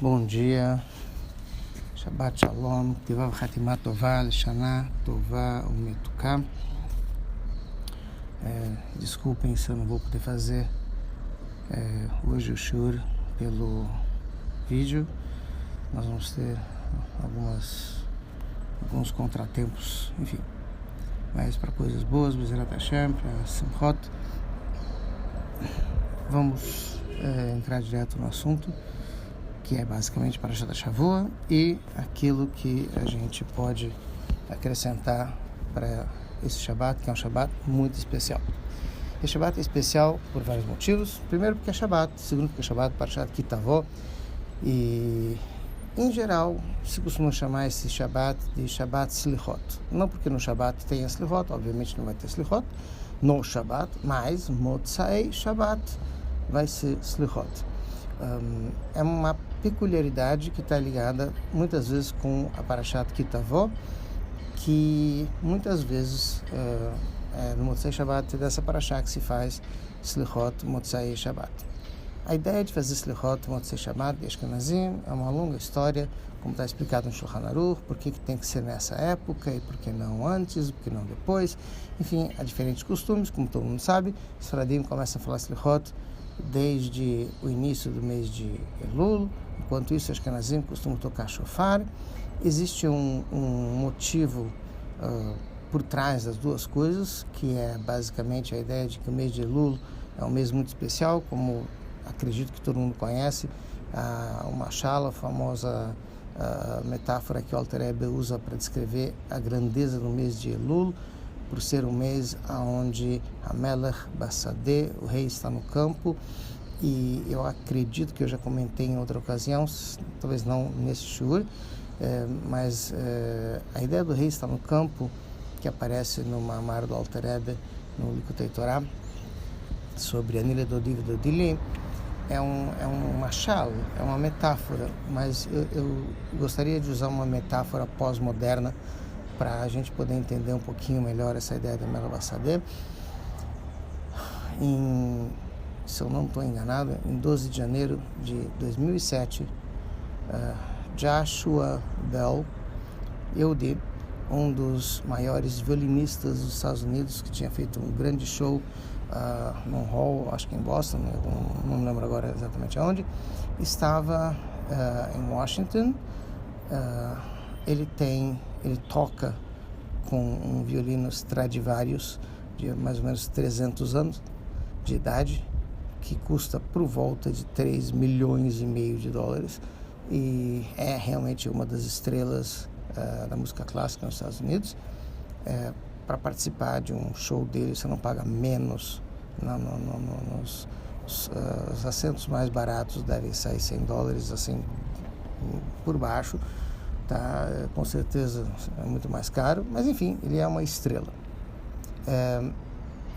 Bom dia, Shabbat Shalom, Tivav Hatimah Tová, Lishana Tová Umetuká. Desculpem se eu não vou poder fazer hoje o shur pelo vídeo. Nós vamos ter alguns contratempos, enfim, mas para coisas boas, Bezerat Hashem, para Simchot. Vamos entrar direto no assunto, que é basicamente Parashat Shavua e aquilo que a gente pode acrescentar para esse Shabbat, que é um Shabbat muito especial. Esse Shabbat é especial por vários motivos. Primeiro, porque é Shabbat. Segundo, porque é Shabbat Parashat Kitavó. E, em geral, se costuma chamar esse Shabbat de Shabbat Slichot. Não porque no Shabbat tem Slichot, obviamente não vai ter Slichot no Shabbat, mas Motzai Shabbat vai ser Slichot. É uma peculiaridade que está ligada muitas vezes com a Parashat Kitavó, que muitas vezes no Motzai Shabbat é dessa Parashá que se faz Slichot Motzai Shabbat. A ideia de fazer Slichot Motzai Shabbat de Ashkenazim é uma longa história, como está explicado no Shulchan Aruch, por que tem que ser nessa época e por que não antes, por que não depois. Enfim, há diferentes costumes, como todo mundo sabe. Os Sfaradim começam a falar Slichot desde o início do mês de Elul. Enquanto isso, os Ashkenazim costumam tocar shofar. Existe um motivo por trás das duas coisas, que é basicamente a ideia de que o mês de Elul é um mês muito especial, como acredito que todo mundo conhece, uma shala, a famosa metáfora que o Alter Rebbe usa para descrever a grandeza do mês de Elul, por ser um mês onde Hamelech Bassadeh, o rei, está no campo. E eu acredito que eu já comentei em outra ocasião, talvez não nesse shur, mas a ideia do rei estar no campo, que aparece no Mamar do Alter Rebbe, no Likutei Torá, sobre Anile Dodiv Dodili, é um machal, é uma metáfora, mas eu gostaria de usar uma metáfora pós-moderna para a gente poder entender um pouquinho melhor essa ideia de Hamelech Bassadeh. Se eu não estou enganado, em 12 de janeiro de 2007, Joshua Bell, Yehudi, um dos maiores violinistas dos Estados Unidos, que tinha feito um grande show num hall, acho que em Boston, não me lembro agora exatamente aonde, estava em Washington. Ele toca com um violino Stradivarius de mais ou menos 300 anos de idade, que custa por volta de 3,5 milhões de dólares, e é realmente uma das estrelas da música clássica nos Estados Unidos. Para participar de um show dele, você não paga menos, os assentos mais baratos devem sair $100, assim, por baixo, tá? Com certeza é muito mais caro, mas enfim, ele é uma estrela.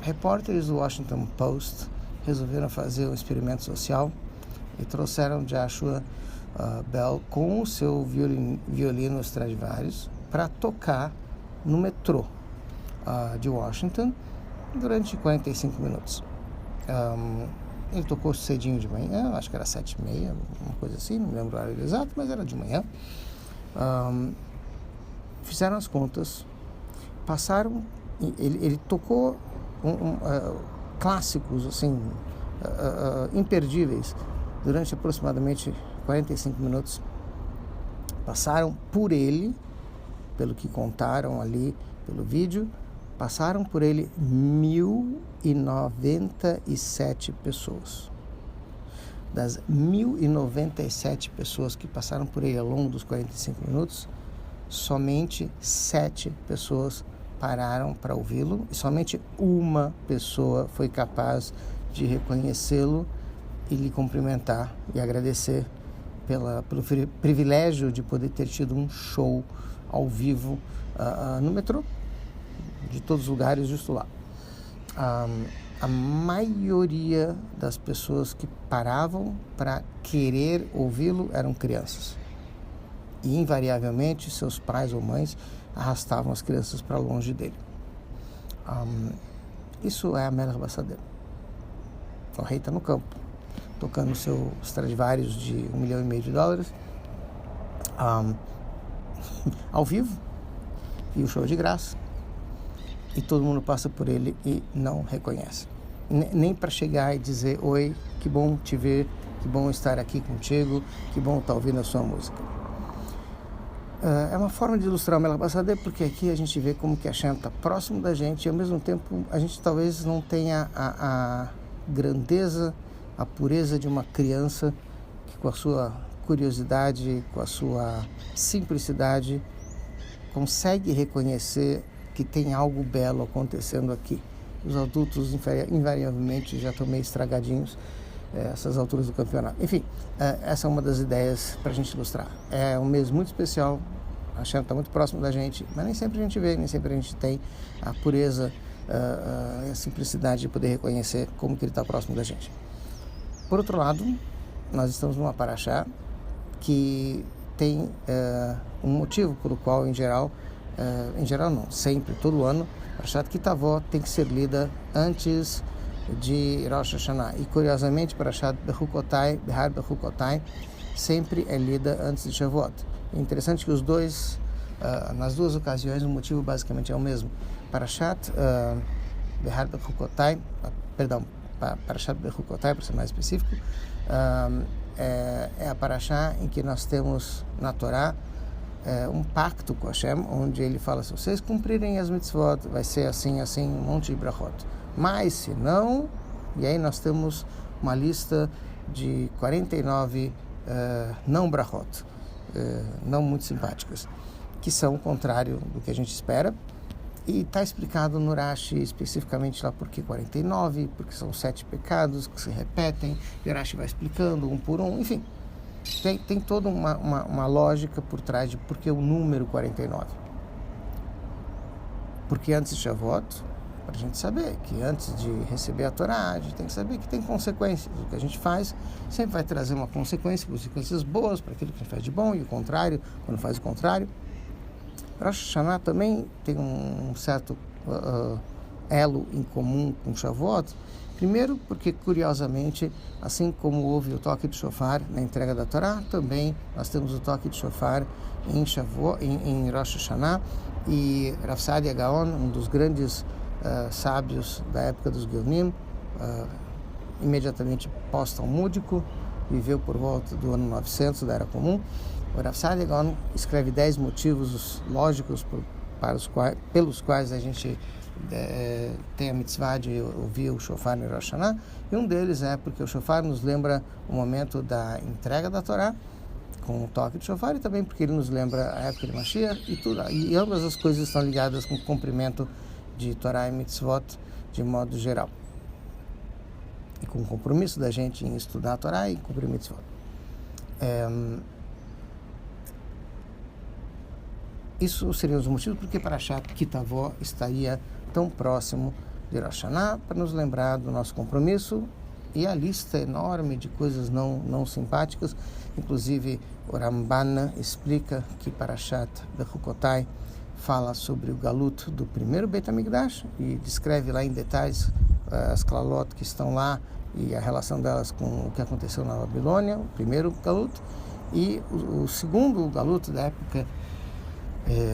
Repórteres do Washington Post resolveram fazer um experimento social e trouxeram Joshua Bell com o seu violino Stradivarius para tocar no metrô de Washington durante 45 minutos. Ele tocou cedinho de manhã, acho que era 7h30, uma coisa assim, não lembro o horário exato, mas era de manhã. Fizeram as contas, passaram, ele tocou clássicos assim, imperdíveis durante aproximadamente 45 minutos. Passaram por ele, pelo que contaram ali pelo vídeo, passaram por ele 1.097 pessoas. Das 1.097 pessoas que passaram por ele ao longo dos 45 minutos, somente 7 pessoas pararam para ouvi-lo e somente uma pessoa foi capaz de reconhecê-lo e lhe cumprimentar e agradecer pelo privilégio de poder ter tido um show ao vivo no metrô, de todos os lugares, justo lá. A maioria das pessoas que paravam para querer ouvi-lo eram crianças. E, invariavelmente, seus pais ou mães arrastavam as crianças para longe dele. Isso é Hamelech Bassadeh. O rei está no campo. tocando seu Stradivarius de $1,5 milhão, ao vivo, e o show é de graça, e todo mundo passa por ele e não reconhece. Nem para chegar e dizer: oi, que bom te ver, que bom estar aqui contigo, que bom estar ouvindo a sua música. É uma forma de ilustrar o Melech Basadeh, porque aqui a gente vê como que Hashem está próximo da gente, e ao mesmo tempo a gente talvez não tenha a grandeza, a pureza de uma criança que, com a sua curiosidade, com a sua simplicidade, consegue reconhecer que tem algo belo acontecendo aqui. Os adultos invariavelmente já estão meio estragadinhos essas alturas do campeonato. Enfim, essa é uma das ideias para a gente ilustrar. É um mês muito especial, a Hashem está muito próximo da gente, mas nem sempre a gente vê, nem sempre a gente tem a pureza e a simplicidade de poder reconhecer como que ele está próximo da gente. Por outro lado, nós estamos numa paraxá que tem um motivo pelo qual, em geral não, sempre, todo ano, a Parashat Ki Tavo tem que ser lida antes de Rosh Hashanah. E, curiosamente, Parashat Bechukotai, Behar Bechukotai, sempre é lida antes de Shavuot. É interessante que os dois, nas duas ocasiões, o motivo basicamente é o mesmo. Parashat Behar Bechukotai, Parashat Bechukotai, para ser mais específico, é a Parashá em que nós temos na Torá um pacto com Hashem, onde ele fala: se vocês cumprirem as mitzvot, vai ser assim, assim, um monte de brachot. Mas se não, e aí nós temos uma lista de 49 não brachot, não muito simpáticas, que são o contrário do que a gente espera. E está explicado no Rashi especificamente lá por que 49, porque são 7 pecados que se repetem, e o Rashi vai explicando um por um, enfim. Tem toda uma lógica por trás de por que o número 49. Porque antes de Shavuot, para a gente saber que antes de receber a Torá, a gente tem que saber que tem consequências. O que a gente faz sempre vai trazer uma consequência, consequências boas para aquilo que a gente faz de bom, e o contrário, quando faz o contrário. Rosh Hashanah também tem um certo elo em comum com Shavuot. Primeiro, porque, curiosamente, assim como houve o toque de shofar na entrega da Torá, também nós temos o toque de shofar em Shavuot, em Rosh Hashanah. E Rav Saadia Gaon, um dos grandes sábios da época dos Geonim, imediatamente pós-talmúdico, viveu por volta do ano 900 da Era Comum. O Rav Saadia Gaon escreve 10 motivos lógicos pelos quais a gente tem a mitzvah de ouvir o shofar no Rosh Hashanah, e um deles é porque o shofar nos lembra o momento da entrega da Torá, com o toque de shofar, e também porque ele nos lembra a época de Mashiach, e ambas as coisas estão ligadas com o cumprimento de Torá e mitzvot de modo geral, e com o compromisso da gente em estudar a Torá e cumprir mitzvot. Isso seriam os motivos porque Parashat Ki Tavo estaria tão próximo de Rosh Hashanah, para nos lembrar do nosso compromisso e a lista enorme de coisas não simpáticas. Inclusive, o Ramban explica que Parashat Bechukotai fala sobre o galut do primeiro Beit HaMikdash e descreve lá em detalhes as klalot que estão lá e a relação delas com o que aconteceu na Babilônia, o primeiro galut, e o segundo galut da época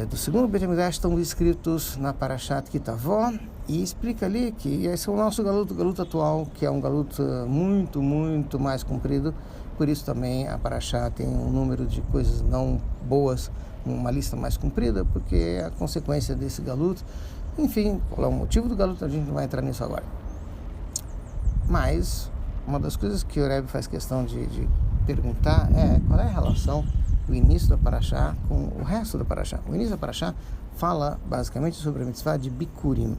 do segundo Beit HaMikdash estão escritos na Parashat Ki Tavo, e explica ali que esse é o nosso galut, o galut atual, que é um galut muito, muito mais comprido. Por isso também a Parashat tem um número de coisas não boas, uma lista mais comprida, porque é a consequência desse galut. Enfim, qual é o motivo do galut, a gente não vai entrar nisso agora. Mas uma das coisas que o Rebbe faz questão de perguntar é qual é a relação do início da Parashá com o resto da Parashá. O início da Parashá fala basicamente sobre a mitzvah de Bikurim.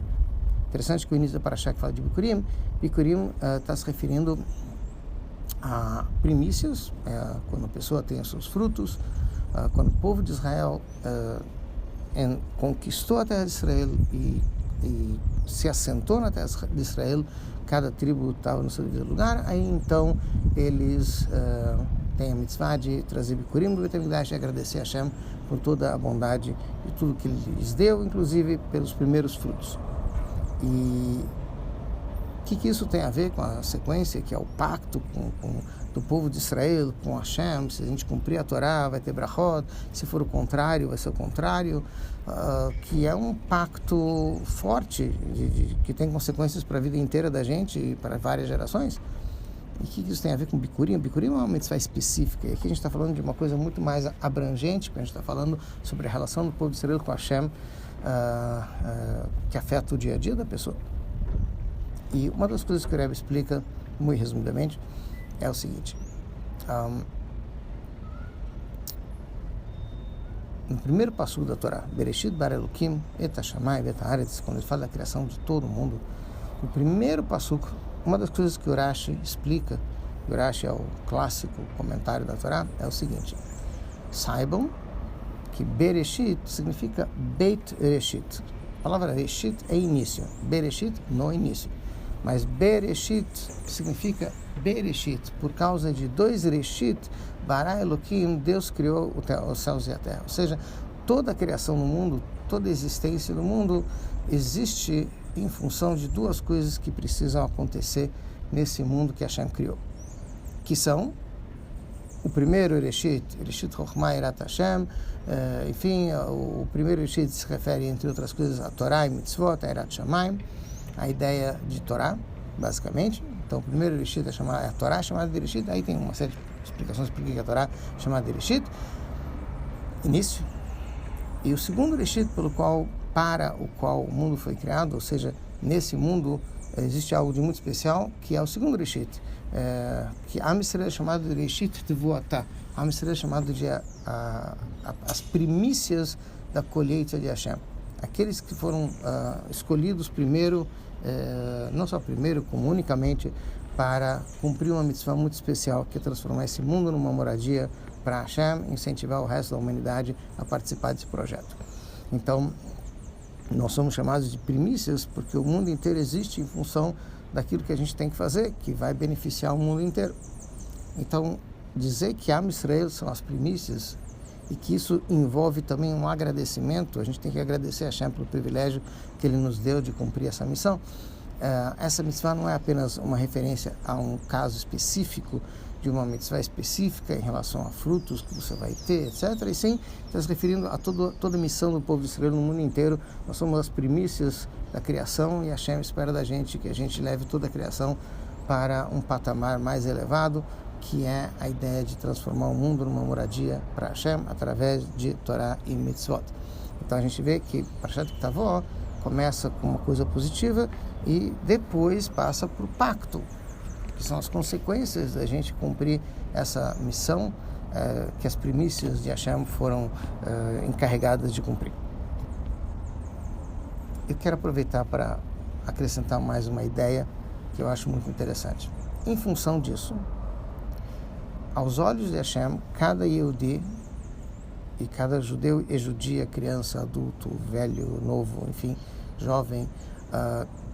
Interessante que o início da Parashá que fala de Bikurim está se referindo a primícias, quando a pessoa tem os seus frutos, quando o povo de Israel conquistou a terra de Israel e se assentou na terra de Israel, cada tribo estava no seu devido lugar, aí então eles têm a mitzvah de trazer Bikurim do Beit HaMikdash e agradecer a Hashem por toda a bondade e tudo que ele lhes deu, inclusive pelos primeiros frutos. E que isso tem a ver com a sequência, que é o pacto do povo de Israel com Hashem? Se a gente cumprir a Torá, vai ter brachot, se for o contrário, vai ser o contrário, que é um pacto forte, que tem consequências para a vida inteira da gente e para várias gerações. E o que isso tem a ver com Bikurim? Bikurim é uma mitzvah específica, e aqui a gente está falando de uma coisa muito mais abrangente, porque a gente está falando sobre a relação do povo de Israel com Hashem, que afeta o dia a dia da pessoa. E uma das coisas que o Rebbe explica, muito resumidamente, é o seguinte: no primeiro passuco da Torá, Bereshit bara Elokim et hashamayim vet haaretz, quando ele fala da criação de todo mundo, no primeiro passuco, uma das coisas que o Urashi explica, o Urashi é o clássico comentário da Torá, é o seguinte: saibam que Bereshit significa Beit Reshit. A palavra Reshit é início, Bereshit no início. Mas Bereshit significa Bereshit, por causa de dois Reshit, bara Elokim, Deus criou os céus e a terra. Ou seja, toda a criação no mundo, toda a existência do mundo existe em função de duas coisas que precisam acontecer nesse mundo que Hashem criou, que são o primeiro Reshit Chokhmah Yirat Hashem, enfim, o primeiro Reshit se refere, entre outras coisas, a Torá e Mitzvot, a Yirat Shamayim, a ideia de Torá, basicamente. Então, o primeiro Reshit é a Torá chamada de Reshit, aí tem uma série de explicações por que a Torá é chamada de Reshit, início. E o segundo Reshit para o qual o mundo foi criado, ou seja, nesse mundo existe algo de muito especial, que é o segundo Reshit, que Am Yisrael é chamado de Reshit Tevuatá. Am Yisrael é chamado de as primícias da colheita de Hashem. Aqueles que foram escolhidos primeiro, não só primeiro, como unicamente, para cumprir uma mitzvah muito especial, que é transformar esse mundo numa moradia para Hashem, incentivar o resto da humanidade a participar desse projeto. Então, nós somos chamados de primícias porque o mundo inteiro existe em função daquilo que a gente tem que fazer, que vai beneficiar o mundo inteiro. Então, dizer que Am Yisrael são as primícias e que isso envolve também um agradecimento, a gente tem que agradecer a Hashem pelo privilégio que Ele nos deu de cumprir essa missão. Essa mitzvah não é apenas uma referência a um caso específico de uma mitzvah específica em relação a frutos que você vai ter, etc. E sim, está se referindo a toda a missão do povo de Israel no mundo inteiro. Nós somos as primícias da criação e a Hashem espera da gente que a gente leve toda a criação para um patamar mais elevado, que é a ideia de transformar o mundo numa moradia para Hashem através de Torá e Mitzvot. Então a gente vê que Parashat Kitavó começa com uma coisa positiva e depois passa para o pacto, que são as consequências da gente cumprir essa missão que as primícias de Hashem foram encarregadas de cumprir. Eu quero aproveitar para acrescentar mais uma ideia que eu acho muito interessante. Em função disso, aos olhos de Hashem, cada Yehudi e cada judeu e judia, criança, adulto, velho, novo, enfim, jovem,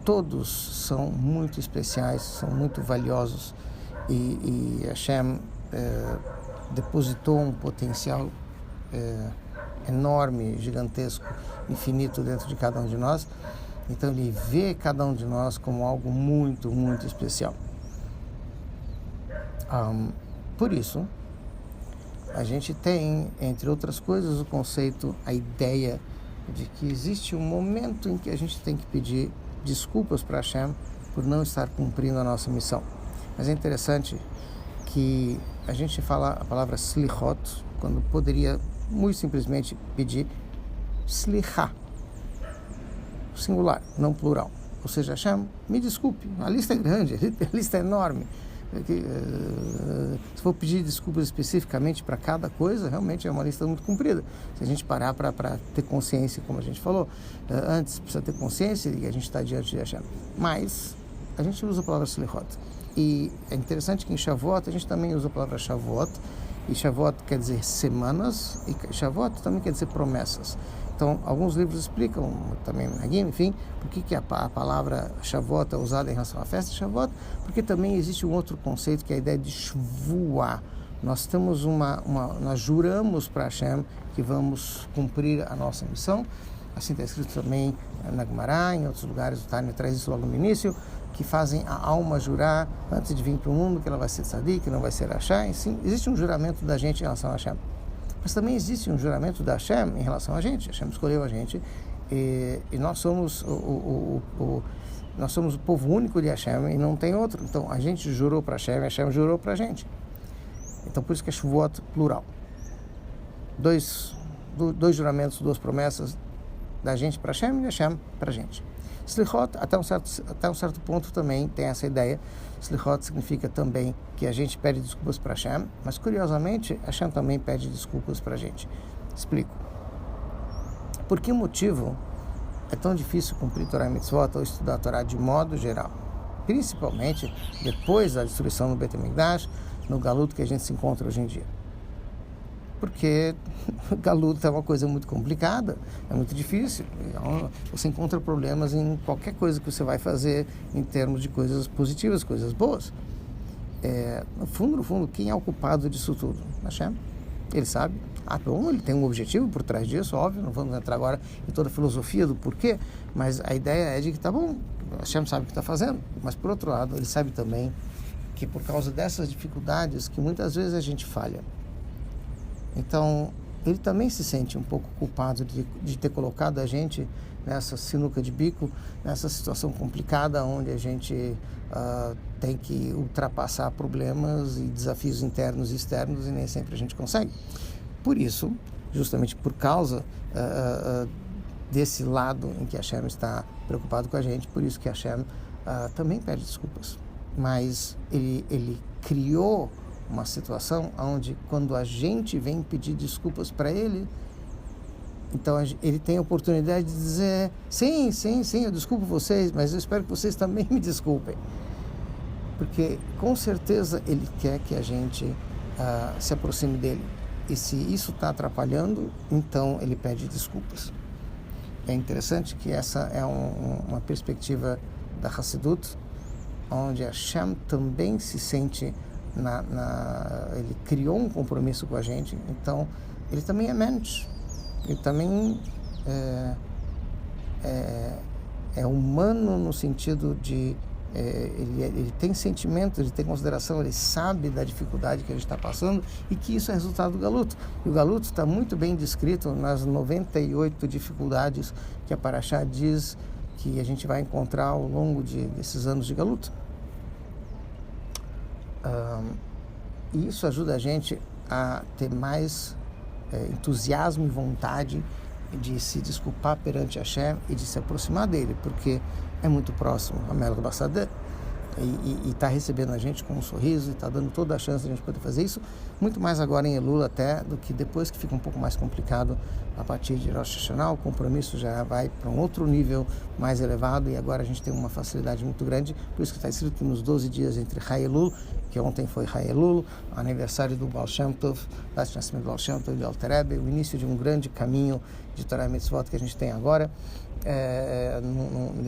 todos são muito especiais, são muito valiosos e Hashem depositou um potencial enorme, gigantesco, infinito dentro de cada um de nós. Então Ele vê cada um de nós como algo muito, muito especial. Por isso, a gente tem, entre outras coisas, o conceito, a ideia de que existe um momento em que a gente tem que pedir desculpas para Hashem por não estar cumprindo a nossa missão. Mas é interessante que a gente fala a palavra slichot, quando poderia muito simplesmente pedir slichá, singular, não plural. Ou seja, Hashem, me desculpe, a lista é grande, a lista é enorme. Se for pedir desculpas especificamente para cada coisa, realmente é uma lista muito comprida. Se a gente parar para ter consciência, como a gente falou antes, precisa ter consciência e a gente está diante de Hashem. Mas a gente usa a palavra slichot. E é interessante que em Shavuot a gente também usa a palavra Shavuot. E Shavuot quer dizer semanas, e Shavuot também quer dizer promessas. Então, alguns livros explicam, também Hagim, enfim, por que a palavra Shavuot é usada em relação à festa de Shavuot, porque também existe um outro conceito, que é a ideia de Shvuah. Nós temos nós juramos para Hashem que vamos cumprir a nossa missão. Assim está escrito também na Gemara, em outros lugares o Tânia traz isso logo no início, que fazem a alma jurar antes de vir para o mundo que ela vai ser tzadik, que não vai ser Hashem. Sim, existe um juramento da gente em relação a Hashem. Mas também existe um juramento da Hashem em relação a gente. Hashem escolheu a gente e nós somos nós somos o povo único de Hashem e não tem outro. Então a gente jurou para Hashem e Hashem jurou para a gente. Então por isso que é Shavuot plural. Dois juramentos, duas promessas da gente para Hashem e de Hashem para a gente. Slichot, até um certo ponto também tem essa ideia. Slichot significa também que a gente pede desculpas para Hashem, mas curiosamente Hashem também pede desculpas para a gente. Explico. Por que motivo é tão difícil cumprir Torah e Mitzvot ou estudar a Torá de modo geral? Principalmente depois da destruição do Beit HaMikdash, no Galut que a gente se encontra hoje em dia. Porque Galut é uma coisa muito complicada, é muito difícil. Você encontra problemas em qualquer coisa que você vai fazer em termos de coisas positivas, coisas boas. No fundo, quem é o culpado disso tudo? Hashem. Ele sabe. Bom, ele tem um objetivo por trás disso, óbvio, não vamos entrar agora em toda a filosofia do porquê, mas a ideia é de que tá bom, Hashem sabe o que está fazendo, mas por outro lado, ele sabe também que por causa dessas dificuldades que muitas vezes a gente falha. Então, ele também se sente um pouco culpado de ter colocado a gente nessa sinuca de bico, nessa situação complicada onde a gente tem que ultrapassar problemas e desafios internos e externos e nem sempre a gente consegue. Por isso, justamente por causa desse lado em que Hashem está preocupado com a gente, por isso que Hashem também pede desculpas. Mas ele criou uma situação onde quando a gente vem pedir desculpas para ele, então ele tem a oportunidade de dizer sim, eu desculpo vocês, mas eu espero que vocês também me desculpem, porque com certeza ele quer que a gente se aproxime dele, e se isso está atrapalhando, então ele pede desculpas. É interessante que essa é uma perspectiva da Hassidut, onde Hashem também se sente ele criou um compromisso com a gente, então ele também é mensch, ele também é humano no sentido de ele tem sentimento, ele tem consideração, ele sabe da dificuldade que a gente está passando e que isso é resultado do Galut. E o Galut está muito bem descrito nas 98 dificuldades que a Parashá diz que a gente vai encontrar ao longo desses anos de Galut. E isso ajuda a gente a ter mais entusiasmo e vontade de se desculpar perante Hashem e de se aproximar dele, porque é muito próximo a Mela do Bassadeh e está recebendo a gente com um sorriso e está dando toda a chance de a gente poder fazer isso, muito mais agora em Elul até do que depois, que fica um pouco mais complicado a partir de Rosh Hashanah. O compromisso já vai para um outro nível mais elevado e agora a gente tem uma facilidade muito grande, por isso que está escrito que nos 12 dias entre Chai Elul, que ontem foi Chai Elul, aniversário do Baal Shem Tov, do nascimento do Baal Shem Tov e do Alter Rebbe, o início de um grande caminho de Torah e Mitzvot que a gente tem agora,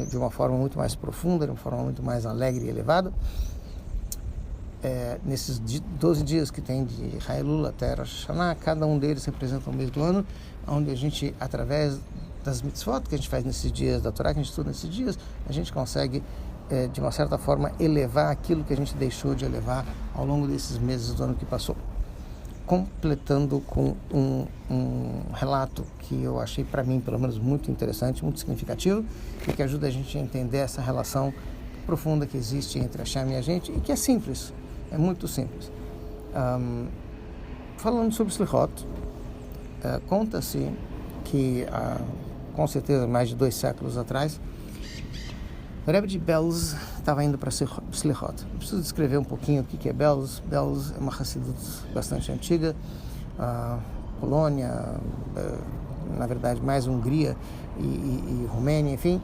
de uma forma muito mais profunda, de uma forma muito mais alegre e elevada. Nesses 12 dias que tem de Chai Elul até Rosh Hashanah, cada um deles representa um mês do ano, onde a gente, através das mitzvot que a gente faz nesses dias, da Torá que a gente estuda nesses dias, a gente consegue, de uma certa forma, elevar aquilo que a gente deixou de elevar ao longo desses meses do ano que passou. Completando com um relato que eu achei, para mim, pelo menos, muito interessante, muito significativo, e que ajuda a gente a entender essa relação profunda que existe entre a Hashem e a gente, e que é simples, é muito simples. Falando sobre Slichot, conta-se que, com certeza, mais de 2 séculos atrás, o Rebbe de Belz estava indo para Slichot. Eu preciso descrever um pouquinho o que é Belz. Belz é uma Hassidut bastante antiga, Polônia, na verdade mais Hungria e Romênia, enfim.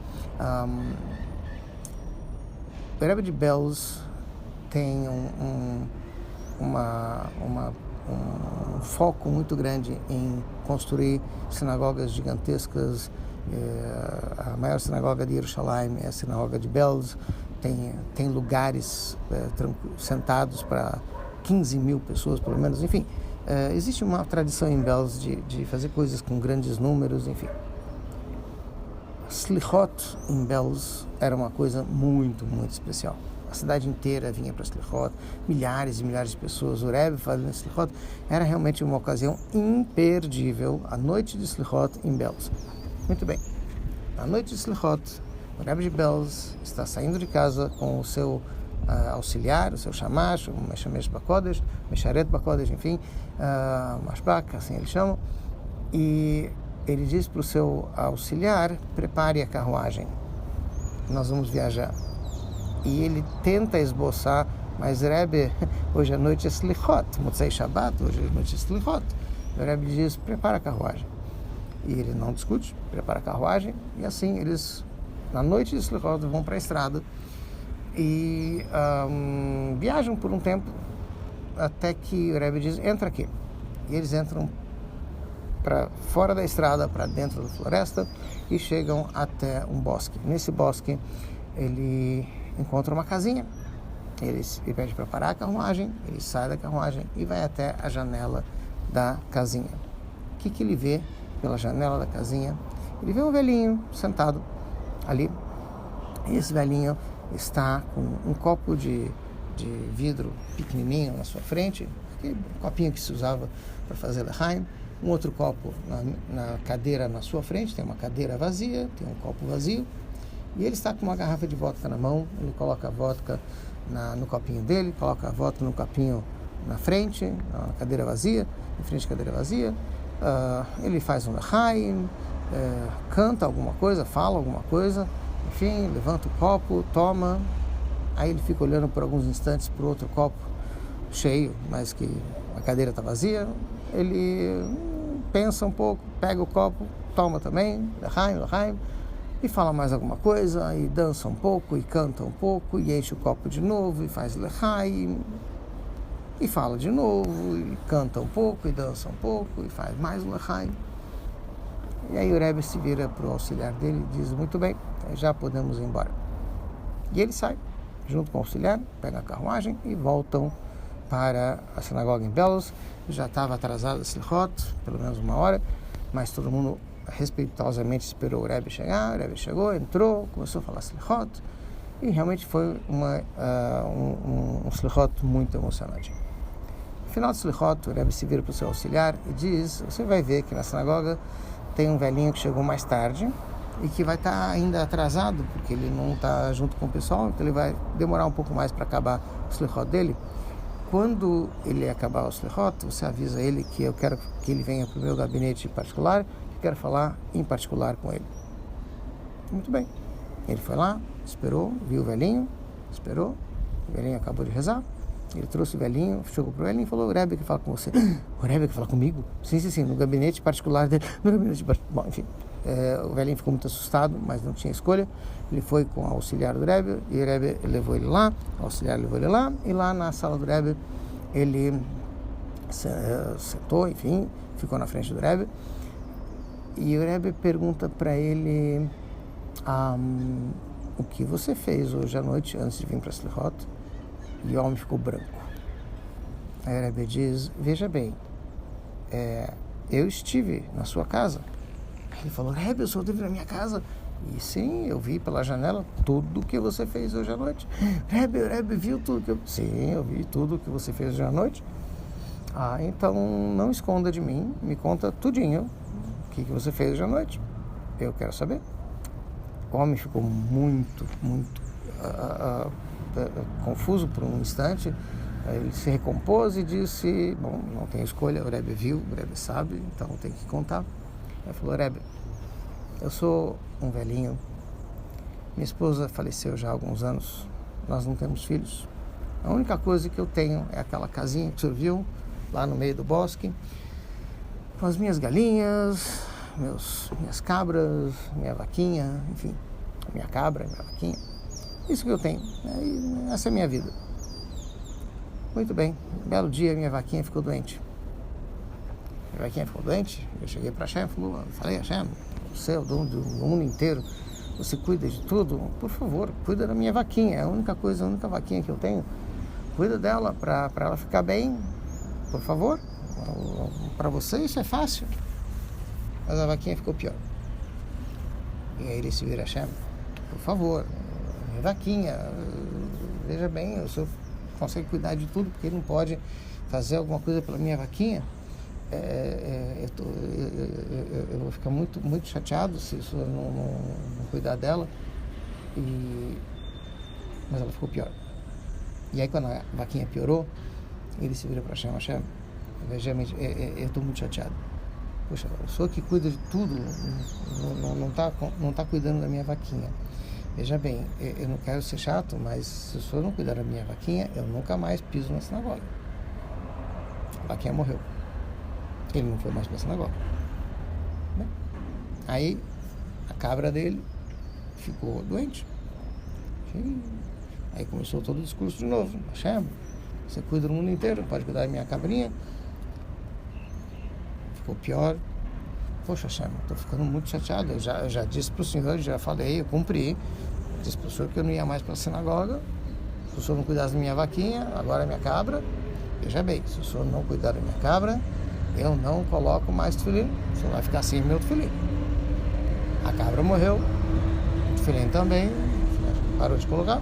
O Rebbe de Belz tem um foco muito grande em construir sinagogas gigantescas. A maior sinagoga de Jerusalém é a sinagoga de Belz, tem lugares sentados para 15 mil pessoas, pelo menos, enfim. Existe uma tradição em Belz de fazer coisas com grandes números, enfim. Slichot em Belz era uma coisa muito, muito especial. A cidade inteira vinha para Slichot, milhares e milhares de pessoas. O Rebbe fazendo Slichot era realmente uma ocasião imperdível, a noite de Slichot em Belz. Muito bem, na noite de Slichot, o Rebbe de Belz está saindo de casa com o seu auxiliar, o seu shamash, o Meshamesh Bakodesh, Mesharet Bakodesh, enfim, Mashbak, assim eles chamam, e ele diz para o seu auxiliar: prepare a carruagem, nós vamos viajar. E ele tenta esboçar, mas Rebbe, hoje à noite é Slichot, Motzei Shabbat, hoje à noite é Slichot. O Rebbe diz: prepara a carruagem. E ele não discute, prepara a carruagem, e assim eles, na noite de Slichot, vão para a estrada e viajam por um tempo, até que o Rebbe diz: entra aqui. E eles entram para fora da estrada, para dentro da floresta, e chegam até um bosque. Nesse bosque, ele encontra uma casinha. Ele pede para parar a carruagem, ele sai da carruagem e vai até a janela da casinha. O que ele vê pela janela da casinha? Ele vê um velhinho sentado ali. E esse velhinho está com um copo de vidro pequenininho na sua frente, aquele copinho que se usava para fazer lechaim. Um outro copo na cadeira na sua frente, tem uma cadeira vazia, tem um copo vazio, e ele está com uma garrafa de vodka na mão. Ele coloca a vodka no copinho dele, coloca a vodka no copinho na frente, na cadeira vazia, em frente à cadeira vazia. Ele faz um lechaim, canta alguma coisa, fala alguma coisa, enfim, levanta o copo, toma. Aí ele fica olhando por alguns instantes para o outro copo cheio, mas que a cadeira está vazia. Ele pensa um pouco, pega o copo, toma também, lechaim, e fala mais alguma coisa, e dança um pouco, e canta um pouco, e enche o copo de novo, e faz lechaim, e fala de novo, e canta um pouco, e dança um pouco, e faz mais um lechaim. E aí o Rebbe se vira para o auxiliar dele e diz: muito bem, já podemos ir embora. E ele sai, junto com o auxiliar, pega a carruagem e voltam para a sinagoga em Belz. Já estava atrasado esse Slichot, pelo menos uma hora, mas todo mundo respeitosamente esperou o Rebbe chegar. O Rebbe chegou, entrou, começou a falar Slichot, e realmente foi um Slichot muito emocionante. No final do Slichot, o Rebbe se vira para o seu auxiliar e diz: você vai ver que na sinagoga tem um velhinho que chegou mais tarde e que vai estar ainda atrasado, porque ele não está junto com o pessoal, então ele vai demorar um pouco mais para acabar o Slichot dele. Quando ele acabar o Slichot, você avisa ele que eu quero que ele venha para o meu gabinete particular, que quero falar em particular com ele. Muito bem. Ele foi lá, esperou, viu o velhinho, esperou, o velhinho acabou de rezar, ele trouxe o velhinho, chegou para o velhinho e falou: o Rebbe que fala com você. O Rebbe que fala comigo? Sim, no gabinete particular dele. No gabinete particular. Bom, enfim, o velhinho ficou muito assustado, mas não tinha escolha. Ele foi com o auxiliar do Rebbe, e o Rebbe levou ele lá, o auxiliar levou ele lá, e lá na sala do Rebbe ele sentou, enfim, ficou na frente do Rebbe, e o Rebbe pergunta para ele: o que você fez hoje à noite antes de vir para Slichot? E o homem ficou branco. Aí o Rebbe diz: veja bem, eu estive na sua casa. Ele falou: Rebbe, o senhor esteve na minha casa? E sim, eu vi pela janela tudo o que você fez hoje à noite. Rebbe viu tudo que eu... Sim, eu vi tudo o que você fez hoje à noite. Então não esconda de mim, me conta tudinho o que você fez hoje à noite. Eu quero saber. O homem ficou muito confuso por um instante. Ele se recompôs e disse: bom, não tem escolha, o Rebbe viu, o Rebbe sabe, então tem que contar. Ele falou: Rebbe, eu sou um velhinho, minha esposa faleceu já há alguns anos, nós não temos filhos, a única coisa que eu tenho é aquela casinha que o senhor viu lá no meio do bosque, com as minhas galinhas, minhas cabras, minha vaquinha, enfim, minha cabra, minha vaquinha, isso que eu tenho, essa é a minha vida. Muito bem, um belo dia minha vaquinha ficou doente. Eu cheguei para Hashem, falei: Hashem, você é o dono do mundo inteiro, você cuida de tudo, por favor, cuida da minha vaquinha, é a única vaquinha que eu tenho, cuida dela para ela ficar bem, por favor, para você isso é fácil. Mas a vaquinha ficou pior. E aí ele se vira, Hashem, por favor, minha vaquinha, veja bem, o senhor consegue cuidar de tudo, porque ele não pode fazer alguma coisa pela minha vaquinha? Eu vou ficar muito, muito chateado se o senhor não cuidar dela. Mas ela ficou pior. E aí quando a vaquinha piorou, ele se vira para Hashem, veja bem, eu estou muito chateado. Poxa, o senhor que cuida de tudo não tá cuidando da minha vaquinha. Veja bem, eu não quero ser chato, mas se o senhor não cuidar da minha vaquinha, eu nunca mais piso na sinagoga. A vaquinha morreu. Ele não foi mais para a sinagoga. Aí a cabra dele ficou doente. Aí começou todo o discurso de novo. Hashem, você cuida do mundo inteiro, pode cuidar da minha cabrinha. Ficou pior. Poxa, Hashem, estou ficando muito chateado. Eu já disse para o senhor, já falei, eu cumpri. Disse para o senhor que eu não ia mais para a sinagoga. Se o senhor não cuidasse da minha vaquinha, agora é minha cabra. Veja bem, se o senhor não cuidar da minha cabra, eu não coloco mais tefilim. O senhor vai ficar sem meu tefilim. A cabra morreu, o tefilim também, parou de colocar.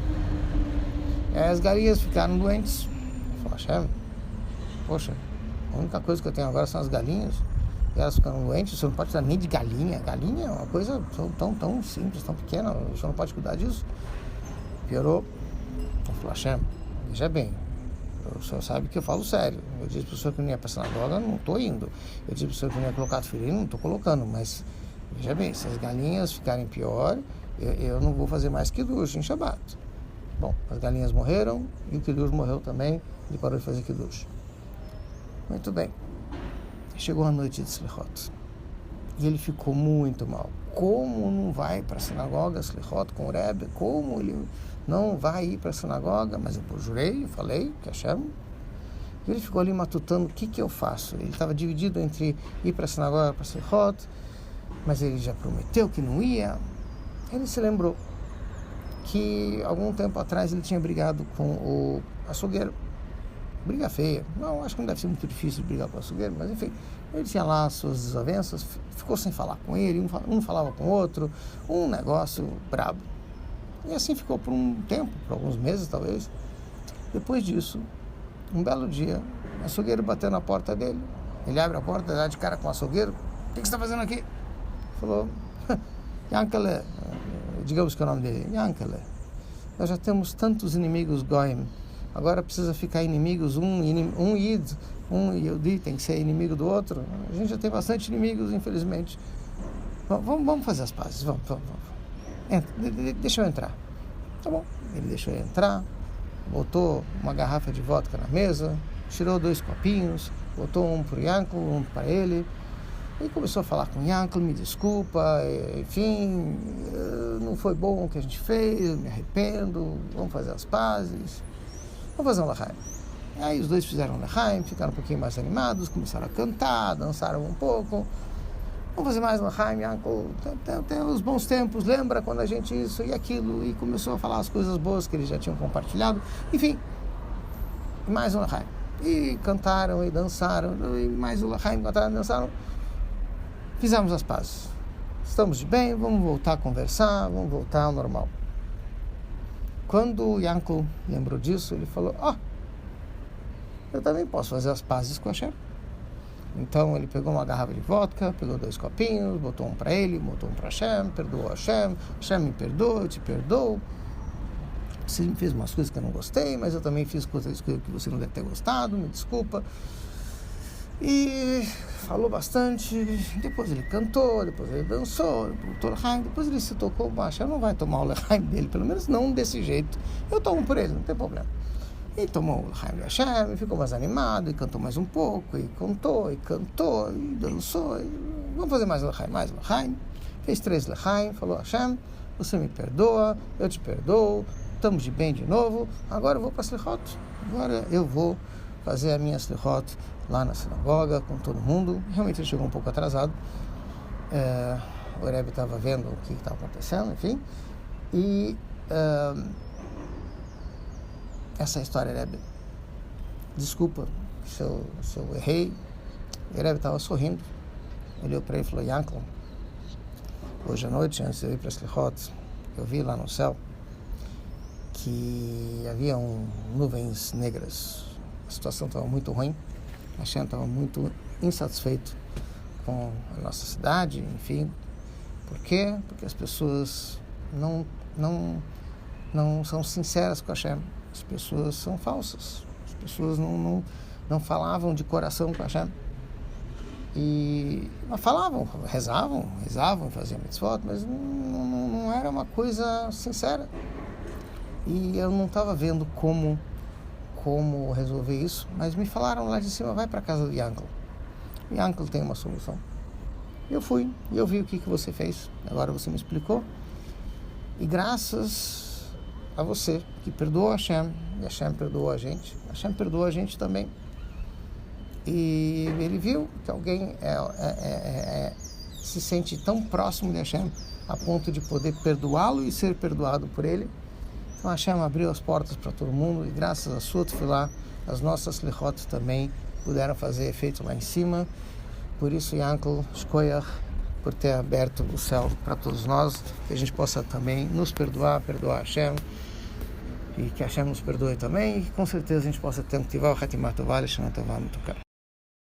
As galinhas ficaram doentes. Eu falei, Hashem, poxa, a única coisa que eu tenho agora são as galinhas. E elas ficaram doentes, você não pode cuidar nem de galinha. Galinha é uma coisa tão simples, tão pequena, o senhor não pode cuidar disso. Piorou. Eu falei, Hashem, veja bem, o senhor sabe que eu falo sério. Eu disse para o senhor que não ia para a sinagoga, não estou indo. Eu disse para o senhor que não ia colocar tefilim, não estou colocando. Mas, veja bem, se as galinhas ficarem pior, eu não vou fazer mais kiddush em Shabbat. Bom, as galinhas morreram e o kiddush morreu também. Ele parou de fazer kiddush. Muito bem. Chegou a noite de Slichot. E ele ficou muito mal. Como não vai para a sinagoga, Slichot, com o Rebbe? Como ele não vai ir para a sinagoga? Mas eu jurei, falei, que Hashem. E ele ficou ali matutando, o que eu faço? Ele estava dividido entre ir para a sinagoga, para Slichot, mas ele já prometeu que não ia. Ele se lembrou que algum tempo atrás ele tinha brigado com o açougueiro. Briga feia. Não, acho que não deve ser muito difícil de brigar com o açougueiro, mas enfim, ele tinha lá as suas desavenças, ficou sem falar com ele, um falava com o outro, um negócio brabo. E assim ficou por um tempo, por alguns meses talvez. Depois disso, um belo dia, o açougueiro bateu na porta dele. Ele abre a porta, dá de cara com o açougueiro. O que você está fazendo aqui? Falou, Yankele, digamos que é o nome dele, Yankele, nós já temos tantos inimigos Goim. Agora precisa ficar inimigos, um Yehudi tem que ser inimigo do outro. A gente já tem bastante inimigos, infelizmente. Vamos fazer as pazes, vamos. Deixa eu entrar. Tá bom, ele deixou eu entrar, botou uma garrafa de vodka na mesa, tirou 2 copinhos, botou um para o Yankel, um para ele, e começou a falar com o Yankel, me desculpa, enfim, não foi bom o que a gente fez, eu me arrependo, vamos fazer as pazes. Vamos fazer um Lachaim. Aí os dois fizeram um Lachaim, ficaram um pouquinho mais animados, começaram a cantar, dançaram um pouco. Vamos fazer mais um Lachaim, Yankov. Tem os bons tempos, lembra quando a gente isso e aquilo, e começou a falar as coisas boas que eles já tinham compartilhado. Enfim, mais um Lachaim. E cantaram, e dançaram, e mais um Lachaim, cantaram e dançaram. Fizemos as pazes. Estamos de bem, vamos voltar a conversar, vamos voltar ao normal. Quando o Yankov lembrou disso, ele falou, eu também posso fazer as pazes com a Hashem. Então ele pegou uma garrafa de vodka, pegou 2 copinhos, botou um para ele, botou um para Hashem, perdoou Hashem, Hashem me perdoa, eu te perdoo. Você me fez umas coisas que eu não gostei, mas eu também fiz coisas que você não deve ter gostado, me desculpa. E falou bastante, depois ele cantou, depois ele dançou, depois ele se tocou baixo. Não vai tomar o Lechaim dele, pelo menos não desse jeito. Eu tomo por ele, não tem problema. E tomou o Lechaim de Hashem, ficou mais animado, e cantou mais um pouco, e cantou, e dançou. Vamos fazer mais Lechaim. Fez 3 Lechaim, falou, Hashem, você me perdoa, eu te perdoo, estamos de bem de novo, agora eu vou para a Slichot. Agora eu vou fazer a minha Slichot lá na sinagoga, com todo mundo. Realmente ele chegou um pouco atrasado. O Rebbe estava vendo o que estava acontecendo, enfim. E essa história, Rebbe, desculpa se eu errei. O Rebbe estava sorrindo. Olhou para ele e falou, Yankov, Hoje à noite, antes de eu ir para Slichot, eu vi lá no céu que haviam nuvens negras. A situação estava muito ruim. Hashem estava muito insatisfeito com a nossa cidade, enfim. Por quê? Porque as pessoas não são sinceras com Hashem. As pessoas são falsas. As pessoas não falavam de coração com Hashem. E falavam, rezavam, faziam mitzvot, mas não era uma coisa sincera. E eu não estava vendo como resolver isso, mas me falaram lá de cima, vai para a casa do Yankel. O Yankel tem uma solução. Eu fui, e eu vi o que você fez, agora você me explicou. E graças a você, que perdoou Hashem, e Hashem perdoou a gente, Hashem perdoou a gente também. E ele viu que alguém se sente tão próximo de Hashem a ponto de poder perdoá-lo e ser perdoado por ele. Então Hashem abriu as portas para todo mundo e graças a sua tefilá, as nossas slichot também puderam fazer efeito lá em cima. Por isso, Yankel, shkoyach, por ter aberto o céu para todos nós, que a gente possa também nos perdoar Hashem, e que Hashem nos perdoe também, e com certeza a gente possa ter um Tival Hatimat Tová, Shana Tová, Mutukar.